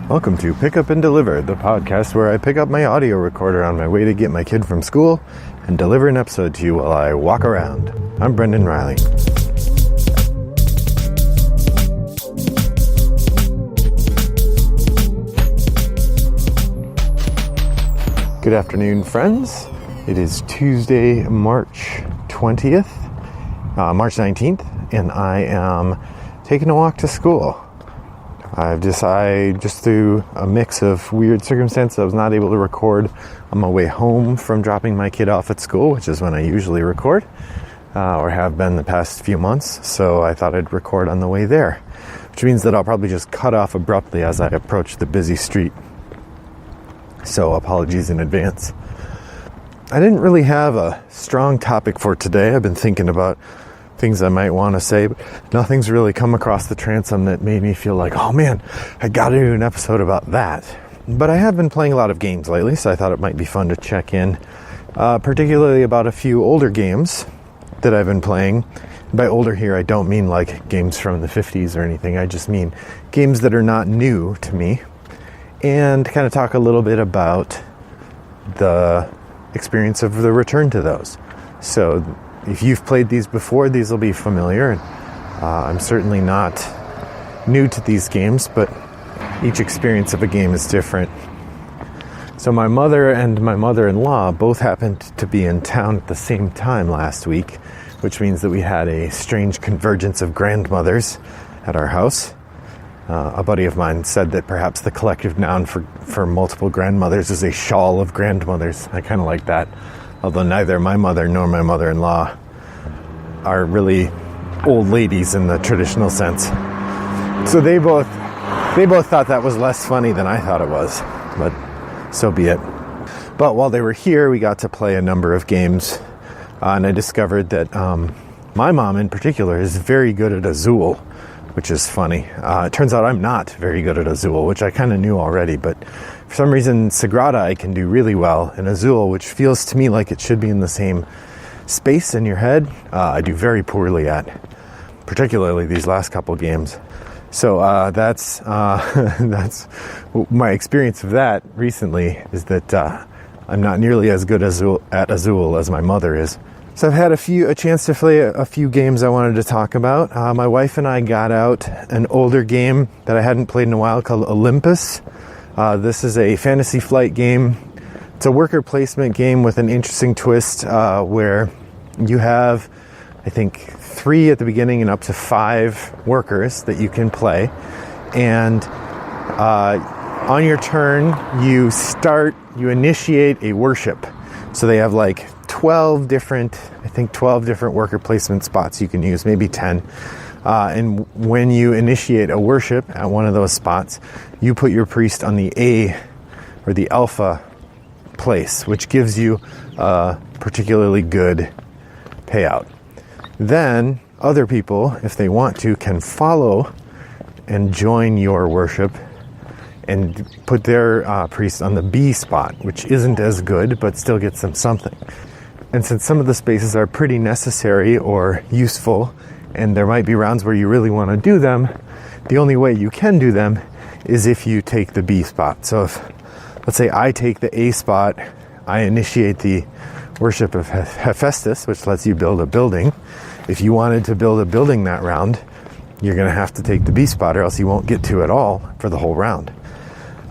Welcome to Pick Up and Deliver, the podcast where I pick up my audio recorder on my way to get my kid from school and deliver an episode to you while I walk around. I'm Brendan Riley. Good afternoon, friends. It is Tuesday, March 19th, and I am taking a walk to school. I just through a mix of weird circumstances, I was not able to record on my way home from dropping my kid off at school, which is when I usually record, or have been the past few months. So I thought I'd record on the way there, which means that I'll probably just cut off abruptly as I approach the busy street. So apologies in advance. I didn't really have a strong topic for today. I've been thinking about things I might want to say, but nothing's really come across the transom that made me feel like, oh man, I got to do an episode about that. But I have been playing a lot of games lately, so I thought it might be fun to check in, particularly about a few older games that I've been playing. By older here, I don't mean like games from the 50s or anything. I just mean games that are not new to me, and kind of talk a little bit about the experience of the return to those. So if you've played these before, these will be familiar. I'm certainly not new to these games, but each experience of a game is different. So my mother and my mother-in-law both happened to be in town at the same time last week, which means that we had a strange convergence of grandmothers at our house. A buddy of mine said that perhaps the collective noun for multiple grandmothers is a shawl of grandmothers. I kind of like that. Although neither my mother nor my mother-in-law are really old ladies in the traditional sense. So they both thought that was less funny than I thought it was, but so be it. But while they were here, we got to play a number of games, and I discovered that my mom in particular is very good at Azul, which is funny. It turns out I'm not very good at Azul, which I kind of knew already, but for some reason, Sagrada I can do really well, and Azul, which feels to me like it should be in the same space in your head, I do very poorly at, particularly these last couple games. So that's my experience of that recently, is that I'm not nearly as good at Azul as my mother is. So I've had a chance to play a few games I wanted to talk about. My wife and I got out an older game that I hadn't played in a while called Olympus. This is a fantasy flight game. It's a worker placement game with an interesting twist where you have, I think, 3 at the beginning and up to 5 workers that you can play. And on your turn, you initiate a worship. So they have like 12 different worker placement spots you can use, maybe 10. And when you initiate a worship at one of those spots, you put your priest on the A or the alpha place, which gives you a particularly good payout. Then other people, if they want to, can follow and join your worship and put their priest on the B spot, which isn't as good, but still gets them something. And since some of the spaces are pretty necessary or useful, and there might be rounds where you really want to do them, the only way you can do them is if you take the B spot. So if, let's say I take the A spot, I initiate the worship of Hephaestus, which lets you build a building. If you wanted to build a building that round, you're going to have to take the B spot, or else you won't get to it all for the whole round.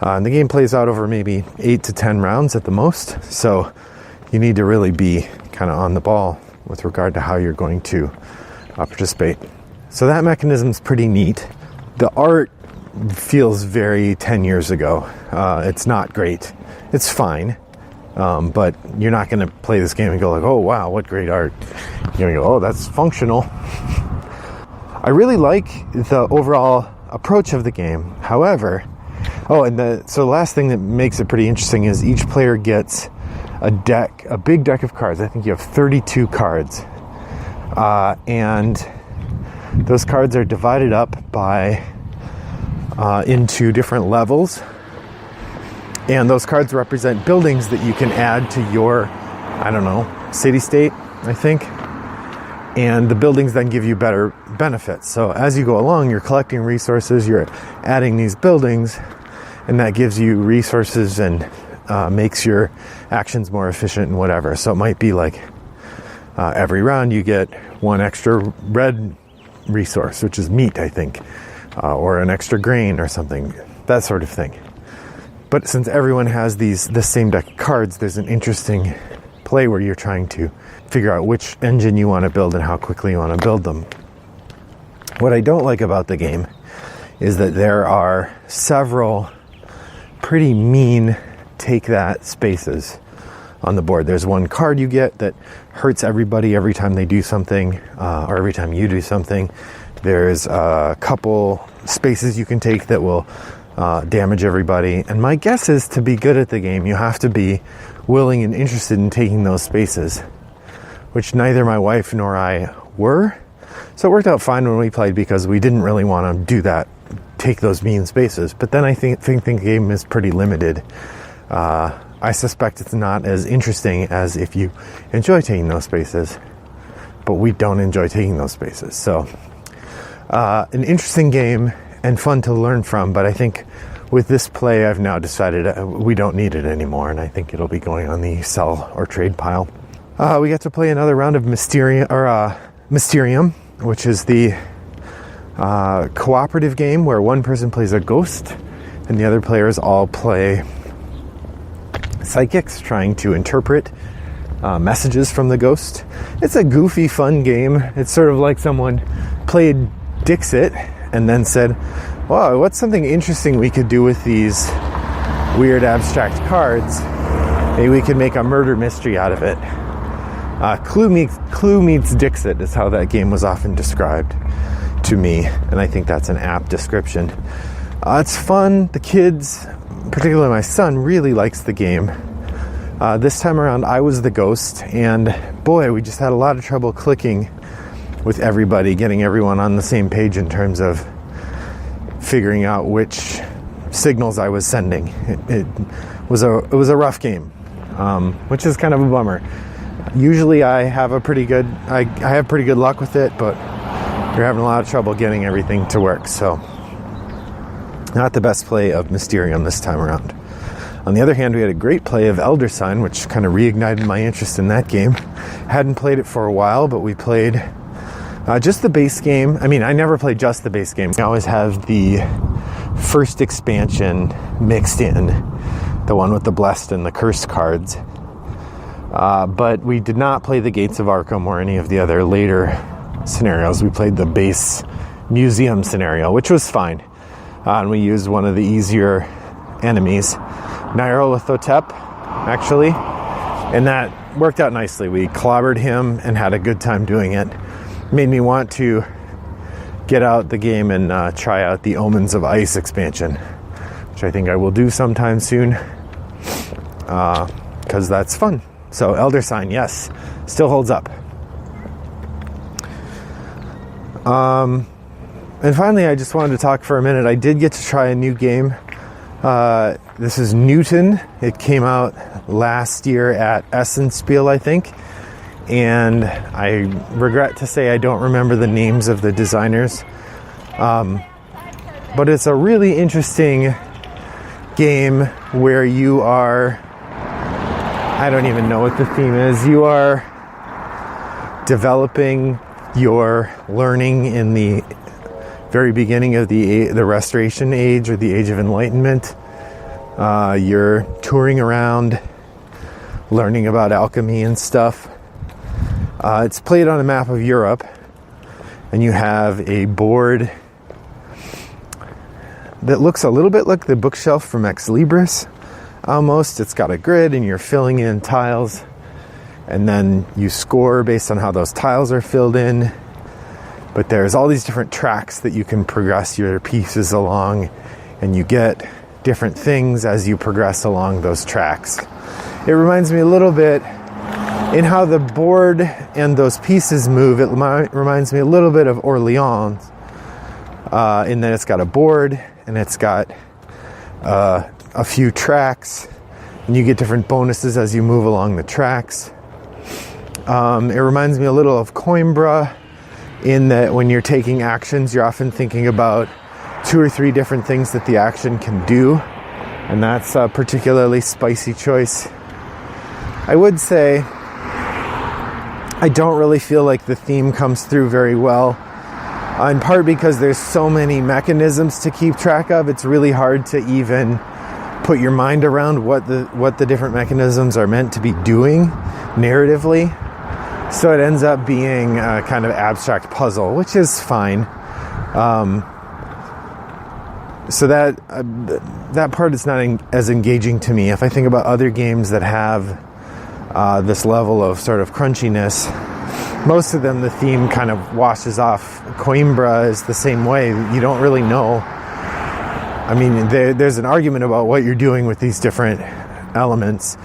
And the game plays out over maybe 8 to 10 rounds at the most, so you need to really be kind of on the ball with regard to how you're going to participate. So that mechanism's pretty neat. The art feels very 10 years ago. It's not great. It's fine, but you're not going to play this game and go like, oh wow, what great art. You're going to go, oh, that's functional. I really like the overall approach of the game. However, so the last thing that makes it pretty interesting is each player gets a big deck of cards. I think you have 32 cards. And those cards are divided up into different levels. And those cards represent buildings that you can add to your, city-state, I think. And the buildings then give you better benefits. So as you go along, you're collecting resources, you're adding these buildings, and that gives you resources and makes your actions more efficient and whatever. So it might be like every round you get one extra red resource, which is meat, I think, or an extra grain or something, that sort of thing. But since everyone has the same deck of cards, there's an interesting play where you're trying to figure out which engine you want to build and how quickly you want to build them. What I don't like about the game is that there are several pretty mean take that spaces on the board. There's one card you get that hurts everybody every time they do something, or every time you do something. There's a couple spaces you can take that will damage everybody. And my guess is, to be good at the game, you have to be willing and interested in taking those spaces, which neither my wife nor I were. So it worked out fine when we played because we didn't really want to do that, take those mean spaces. But then I think the game is pretty limited. I suspect it's not as interesting as if you enjoy taking those spaces, but we don't enjoy taking those spaces. So an interesting game and fun to learn from, but I think with this play I've now decided we don't need it anymore, and I think it'll be going on the sell or trade pile. We got to play another round of Mysterium, which is the cooperative game where one person plays a ghost and the other players all play psychics trying to interpret messages from the ghost. It's a goofy, fun game. It's sort of like someone played Dixit and then said, wow, what's something interesting we could do with these weird abstract cards? Maybe we could make a murder mystery out of it. Clue meets Dixit is how that game was often described to me, and I think that's an apt description. It's fun. The kids, particularly my son, really likes the game. This time around I was the ghost, and boy, we just had a lot of trouble clicking with everybody, getting everyone on the same page in terms of figuring out which signals I was sending. It was a rough game, which is kind of a bummer. Usually I have pretty good luck with it, but we're having a lot of trouble getting everything to work. So not the best play of Mysterium this time around. On the other hand, we had a great play of Elder Sign, which kind of reignited my interest in that game. Hadn't played it for a while, but we played just the base game. I mean, I never played just the base game. I always have the first expansion mixed in, the one with the blessed and the cursed cards. But we did not play the Gates of Arkham or any of the other later scenarios. We played the base museum scenario, which was fine. And we used one of the easier enemies, Nyarlathotep, actually. And that worked out nicely. We clobbered him and had a good time doing it. Made me want to get out the game and try out the Omens of Ice expansion, which I think I will do sometime soon, because that's fun. So Elder Sign, yes, still holds up. And finally, I just wanted to talk for a minute. I did get to try a new game. This is Newton. It came out last year at Essenspiel, I think. And I regret to say I don't remember the names of the designers. But it's a really interesting game where you are, I don't even know what the theme is. You are developing your learning in the very beginning of the Restoration Age or the Age of Enlightenment. You're touring around, learning about alchemy and stuff. It's played on a map of Europe, and you have a board that looks a little bit like the bookshelf from Ex Libris, almost. It's got a grid, and you're filling in tiles, and then you score based on how those tiles are filled in. But there's all these different tracks that you can progress your pieces along, and you get different things as you progress along those tracks. It reminds me a little bit, in how the board and those pieces move, it reminds me a little bit of Orleans, in that it's got a board and it's got a few tracks, and you get different bonuses as you move along the tracks. It reminds me a little of Coimbra, in that when you're taking actions, you're often thinking about 2 or 3 different things that the action can do. and that's a particularly spicy choice. I would say I don't really feel like the theme comes through very well, in part because there's so many mechanisms to keep track of. It's really hard to even put your mind around what the different mechanisms are meant to be doing narratively. So it ends up being a kind of abstract puzzle, which is fine. So that part is not as engaging to me. If I think about other games that have this level of sort of crunchiness, most of them the theme kind of washes off. Coimbra is the same way. You don't really know. I mean, there's an argument about what you're doing with these different elements,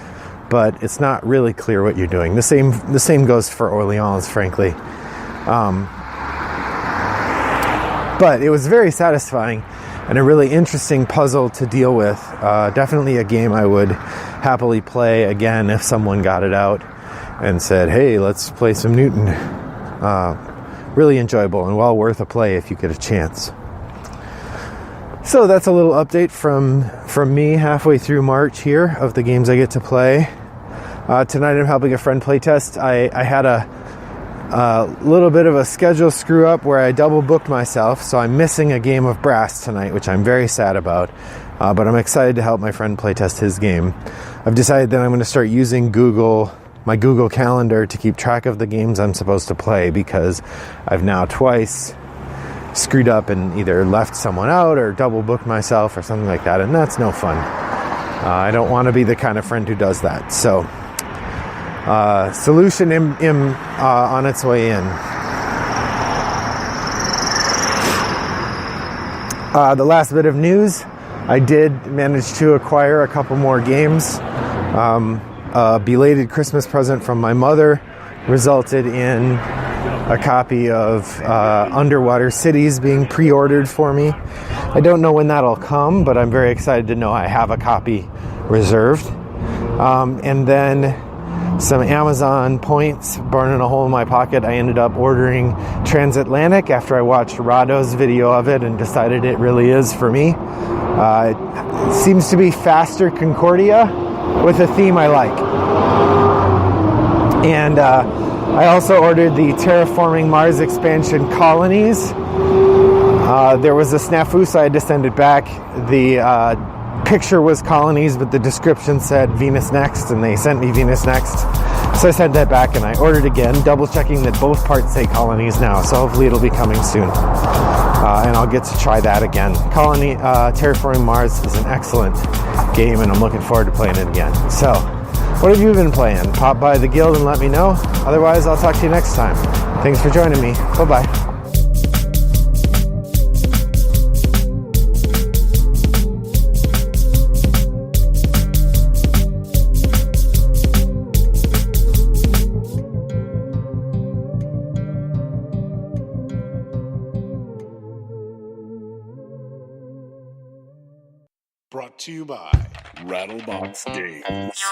but it's not really clear what you're doing. The same goes for Orleans, frankly. But it was very satisfying and a really interesting puzzle to deal with. Definitely a game I would happily play again if someone got it out and said, hey, let's play some Newton. Really enjoyable and well worth a play if you get a chance. So that's a little update from me halfway through March here of the games I get to play. Tonight I'm helping a friend play test. I had a little bit of a schedule screw up where I double booked myself, so I'm missing a game of brass tonight, which I'm very sad about. But I'm excited to help my friend play test his game. I've decided that I'm going to start using my Google Calendar to keep track of the games I'm supposed to play, because I've now twice screwed up and either left someone out or double booked myself or something like that, and that's no fun. I don't want to be the kind of friend who does that. So solution on its way in. The last bit of news, I did manage to acquire a couple more games. A belated Christmas present from my mother resulted in a copy of Underwater Cities being pre-ordered for me. I don't know when that'll come, but I'm very excited to know I have a copy reserved. And then some Amazon points burning a hole in my pocket. I ended up ordering Transatlantic after I watched Rado's video of it and decided it really is for me. It seems to be faster Concordia with a theme I like. And I also ordered the Terraforming Mars expansion Colonies. There was a snafu, so I had to send it back. The picture was Colonies, but the description said Venus Next, and they sent me Venus Next. So I sent that back, and I ordered again, double checking that both parts say Colonies now, so hopefully it'll be coming soon. And I'll get to try that again. Terraforming Mars is an excellent game, and I'm looking forward to playing it again. So, what have you been playing? Pop by the guild and let me know. Otherwise, I'll talk to you next time. Thanks for joining me. Bye-bye. Brought to you by Rattlebox Games.